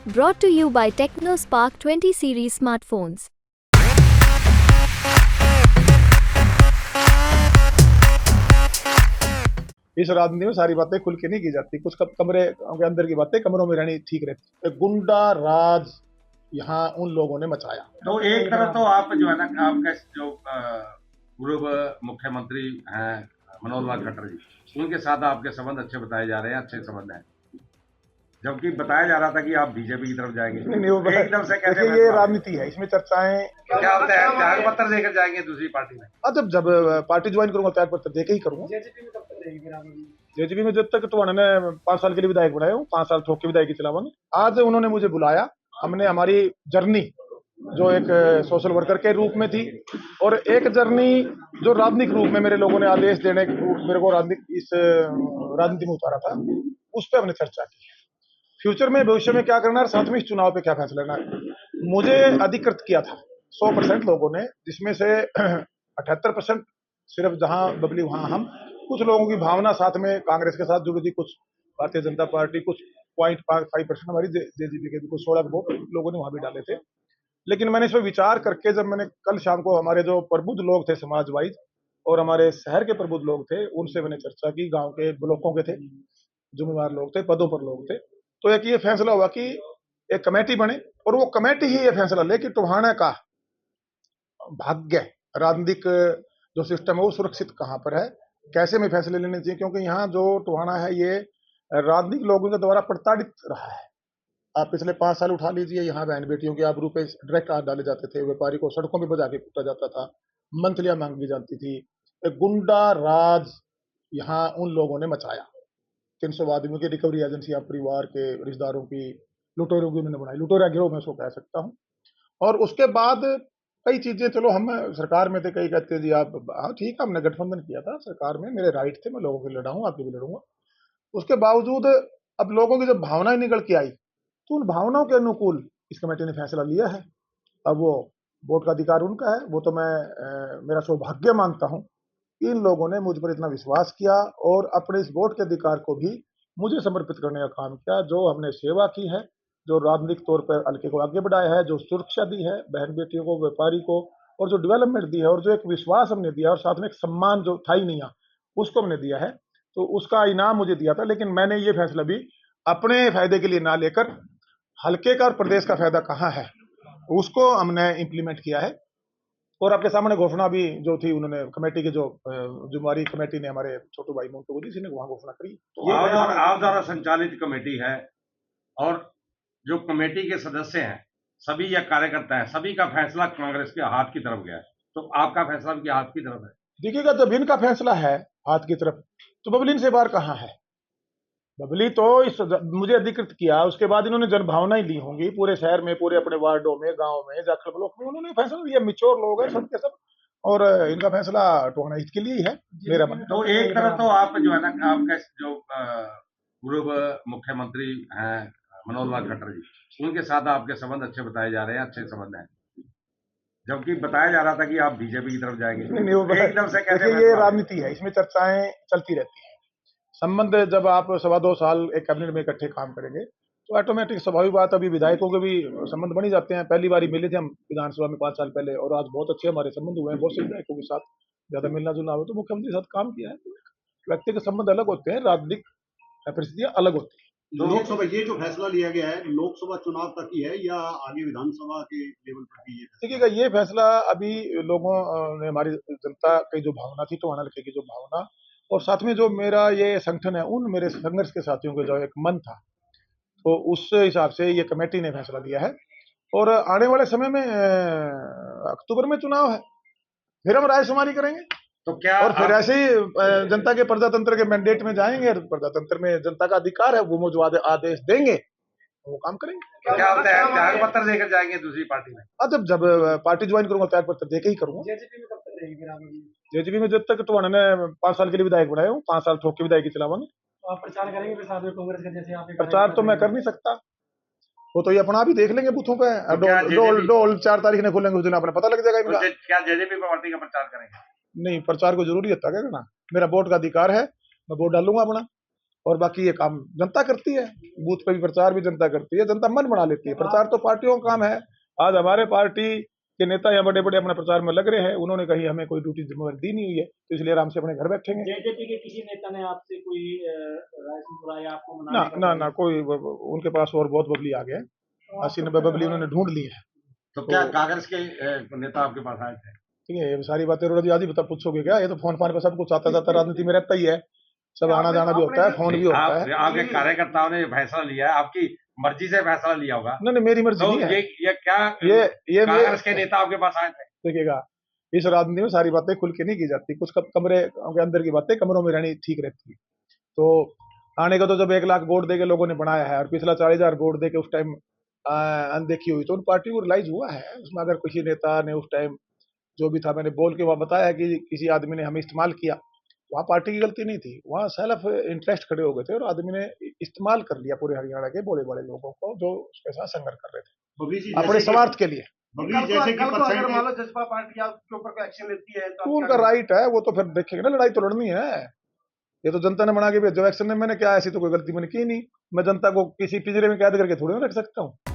Brought to you by TechnoSpark 20 series smartphones. इस राजनीति में सारी बातें खुल के नहीं की जाती। कुछ कमरे के अंदर की बातें कमरों में रहनी ठीक रहती। गुंडा राज यहाँ उन लोगों ने मचाया। तो एक तरफ तो आप जो है ना, आपका जो पूर्व मुख्यमंत्री हैं मनोहर लाल खट्टर जी, उनके साथ आपके संबंध अच्छे बताए जा रहे हैं, अच्छे संबंध हैं, जबकि बताया जा रहा था कि आप बीजेपी की तरफ जाएंगे। नहीं, वो एकदम से कैसे? ये राजनीति है, इसमें चर्चाएं क्या होता है? त्याग पत्र देकर जाएंगे दूसरी पार्टी में? जब पार्टी ज्वाइन करूंगा त्याग पत्र देके ही करूंगा। जेजेपी में जब तक तो उन्होंने 5 साल के लिए विधायक बनाए हूँ, 5 साल ठोक के विधायक चलावांगे। आज उन्होंने मुझे बुलाया, हमने हमारी जर्नी जो एक सोशल वर्कर के रूप में थी और एक जर्नी जो राजनीतिक रूप में मेरे लोगों ने आदेश देने मेरे को राजनीति में उतारा था, उस पर हमने चर्चा की। फ्यूचर में भविष्य में क्या करना है, साथ में इस चुनाव पे क्या फैसला लेना है। मुझे अधिकृत किया था 100% लोगों ने, जिसमें से 78% सिर्फ जहां बबली वहां हम। कुछ लोगों की भावना साथ में कांग्रेस के साथ जुड़ी थी, कुछ भारतीय जनता पार्टी, कुछ 0.5% हमारी जेजेपी के भी कुछ 16 वोट लोगों ने वहां भी डाले थे। लेकिन मैंने इस पर विचार करके, जब मैंने कल शाम को हमारे जो प्रबुद्ध लोग थे समाज वाइज और हमारे शहर के प्रबुद्ध लोग थे, उनसे मैंने चर्चा की, गांव के ब्लॉकों के थे, जिम्मेवार लोग थे, पदों पर लोग थे, तो एक ये फैसला हुआ कि एक कमेटी बने और वो कमेटी ही ये फैसला ले कि टोहाना का भाग्य, राजनीतिक जो सिस्टम है वो सुरक्षित कहां पर है, कैसे में फैसले लेने चाहिए। क्योंकि यहाँ जो टोहाना है ये राजनीतिक लोगों के द्वारा प्रताड़ित रहा है। आप पिछले 5 साल उठा लीजिए, यहाँ बहन बेटियों के आप रुपए डायरेक्ट हाथ डाले जाते थे, व्यापारी को सड़कों में बजा के कूटा जाता था, मंथलियां मांगी जाती थी। एक गुंडा राज यहाँ उन लोगों ने मचाया। 300 आदमियों की रिकवरी एजेंसी परिवार के रिश्तेदारों की, लुटेरों की उन्होंने बनाई, लुटेरा गिरोह मैं उसको कह सकता हूँ। और उसके बाद कई चीजें, चलो हम सरकार में थे, कई कहते जी आप, हाँ ठीक है, हमने गठबंधन किया था सरकार में, मेरे राइट थे, मैं लोगों के लिए लड़ा हूँ, आपके भी लड़ूंगा। उसके बावजूद अब लोगों की जब भावनाएं निकल के आई तो उन भावनाओं के अनुकूल इस कमेटी ने फैसला लिया है। अब वो वोट का अधिकार उनका है, वो तो मैं मेरा सौभाग्य मानता हूँ। इन लोगों ने मुझ पर इतना विश्वास किया और अपने इस वोट के अधिकार को भी मुझे समर्पित करने का काम किया। जो हमने सेवा की है, जो राजनीतिक तौर पर हल्के को आगे बढ़ाया है, जो सुरक्षा दी है बहन बेटियों को, व्यापारी को, और जो डेवलपमेंट दी है, और जो एक विश्वास हमने दिया और साथ में एक सम्मान जो था ही नहीं उसको हमने दिया है, तो उसका इनाम मुझे दिया था। लेकिन मैंने ये फैसला भी अपने फायदे के लिए ना लेकर हल्के का और प्रदेश का फायदा कहाँ है उसको हमने इम्प्लीमेंट किया है। और आपके सामने घोषणा भी जो थी, उन्होंने कमेटी के जो जिम्मेवारी कमेटी ने हमारे छोटू भाई मोन्टू जी ने वहां घोषणा करी। तो आप द्वारा संचालित कमेटी है और जो कमेटी के सदस्य हैं सभी या कार्यकर्ता है, सभी का फैसला कांग्रेस के हाथ की तरफ गया है, तो आपका फैसला भी हाथ की तरफ है? देखिएगा, जब इनका फैसला है हाथ की तरफ, तो बबली से बाहर कहाँ है? बबली तो मुझे अधिकृत किया, उसके बाद इन्होंने जनभावनाएं ली होंगी पूरे शहर में, पूरे अपने वार्डों में, गांव में, जाखल ब्लॉक में उन्होंने फैसला लिया। मिच्योर लोग हैं सब के सब, और इनका फैसला टोहाना हित के लिए ही है, मेरा मन। तो एक तरफ तो आप जो है ना, आपका जो पूर्व मुख्यमंत्री हैं मनोहर लाल खट्टर जी, उनके साथ आपके संबंध अच्छे बताए जा रहे हैं, अच्छे संबंध हैं, जबकि बताया जा रहा था कि आप बीजेपी की तरफ जाएंगे। नहीं, वो एकदम से कैसे? ये राजनीति है, इसमें चर्चाएं चलती रहती है। संबंध जब आप 2.25 साल एक कैबिनेट में इकट्ठे काम करेंगे तो ऑटोमेटिक स्वाभाविक बात, अभी विधायकों के भी संबंध बन ही जाते हैं। पहली बार मिले थे हम विधानसभा में 5 साल पहले, और आज बहुत अच्छे हमारे संबंध हुए हैं बहुत से विधायकों के साथ, ज्यादा मिलना जुलना हो तो मुख्यमंत्री के साथ काम किया है। व्यक्ति के संबंध अलग होते हैं, राजनीतिक परिस्थितियां अलग होती है। लोकसभा, ये जो फैसला लिया गया है लोकसभा चुनाव तक ही है या आगे विधानसभा के लेवल पर भी? देखिएगा, ये फैसला अभी लोगों ने, हमारी जनता की जो भावना थी, टोहाना हल्के की जो भावना, और साथ में जो मेरा ये संगठन है, उन मेरे संघर्ष के साथियों का जो एक मन था, तो उस हिसाब से ये कमेटी ने फैसला लिया है। और आने वाले समय में अक्टूबर में चुनाव है, फिर हम रायशुमारी करेंगे। तो क्या और फिर ऐसे ही जनता के प्रजातंत्र के मैंडेट में जाएंगे, प्रजातंत्र में जनता का अधिकार है, वो जो आदेश देंगे वो काम करेंगे। क्या होता है? त्याग पत्र देकर जाएंगे दूसरी पार्टी में? जब पार्टी ज्वाइन करूंगा त्याग पत्र देके ही करूंगा। जेजेपी में जब तक तो उन्होंने 5 साल के लिए विधायक बनाए हूँ, 5 साल ठोक के विधायक चलावांगे। आप प्रचार करेंगे फिर साथ में कांग्रेस के जैसे आप? प्रचार तो मैं कर नहीं सकता, वो तो ये अपना भी देख लेंगे बूथों पे। डोल 4 तारीख ने खोलेंगे, उस दिन अपना पता लग जाएगा इनका। क्या जेजेपी पार्टी का प्रचार करेंगे? नहीं, प्रचार को जरूरी है क्या करना, मेरा वोट का अधिकार है, मैं वोट डालूंगा अपना। और बाकी ये काम जनता करती है। बूथ पे भी प्रचार भी जनता करती है, जनता मन बना लेती है। प्रचार तो पार्टियों का काम है। आज हमारे पार्टी के नेता यहाँ बड़े बड़े अपने प्रचार में लग रहे हैं, उन्होंने कहीं हमें कोई ड्यूटी जिम्मेवारी दी नहीं हुई है, तो इसलिए आराम से अपने घर बैठेंगे। जेजेपी के किसी नेता ने आपसे कोई राय सुना या आपको ना मनाने का ना ना कोई उनके पास और बहुत बबली आ गए, 80-90 बबली उन्होंने ढूंढ ली है। तो क्या कांग्रेस के नेता आपके पास आए थे? ठीक है, ये सारी बातें रोड आदि बता पूछोगे क्या? ये तो फोन फान पे सब कुछ आता जाता राजनीति में रहता ही है, सब आना जाना भी होता है, फोन भी होता है। आपके कार्यकर्ताओं ने फैसला लिया है, आपकी मर्जी से फैसला लिया होगा। नहीं नहीं, मेरी मर्जी तो नहीं है। ये क्या ये कांग्रेस के नेता आपके पास आए थे? देखिएगा, इस राजनीति में सारी बातें खुल के नहीं की जाती, कुछ कमरे के अंदर की बातें कमरों में रहनी ठीक रहती है। तो आने का तो जब 1 लाख वोट देके लोगों ने बनाया है और पिछला 40,000 वोट देके उस टाइम अनदेखी हुई, तो उन पार्टी को रिलाइज हुआ है। उसमें अगर किसी नेता ने उस टाइम जो भी था, मैंने बोल के वहां बताया कि किसी आदमी ने हमें इस्तेमाल किया, वहां पार्टी की गलती नहीं थी, वहां सेल्फ इंटरेस्ट खड़े हो गए थे और आदमी ने इस्तेमाल कर लिया पूरे हरियाणा के बड़े बड़े लोगों को जो उसके साथ संघर्ष कर रहे थे बबली जी अपने स्वार्थ के लिए। बबली जैसे कि अगर परसेंट मान लो जसपा पार्टी आपके ऊपर कोई एक्शन लेती है तो उनका राइट है, वो तो फिर देखेंगे ना, लड़ाई तो लड़नी है। ये तो जनता ने बना के भेजो एक्शन में, मैंने क्या ऐसी तो कोई गलती मैंने की नहीं। मैं जनता को किसी पिंजरे में कैद करके थोड़ी ना रख सकता हूँ।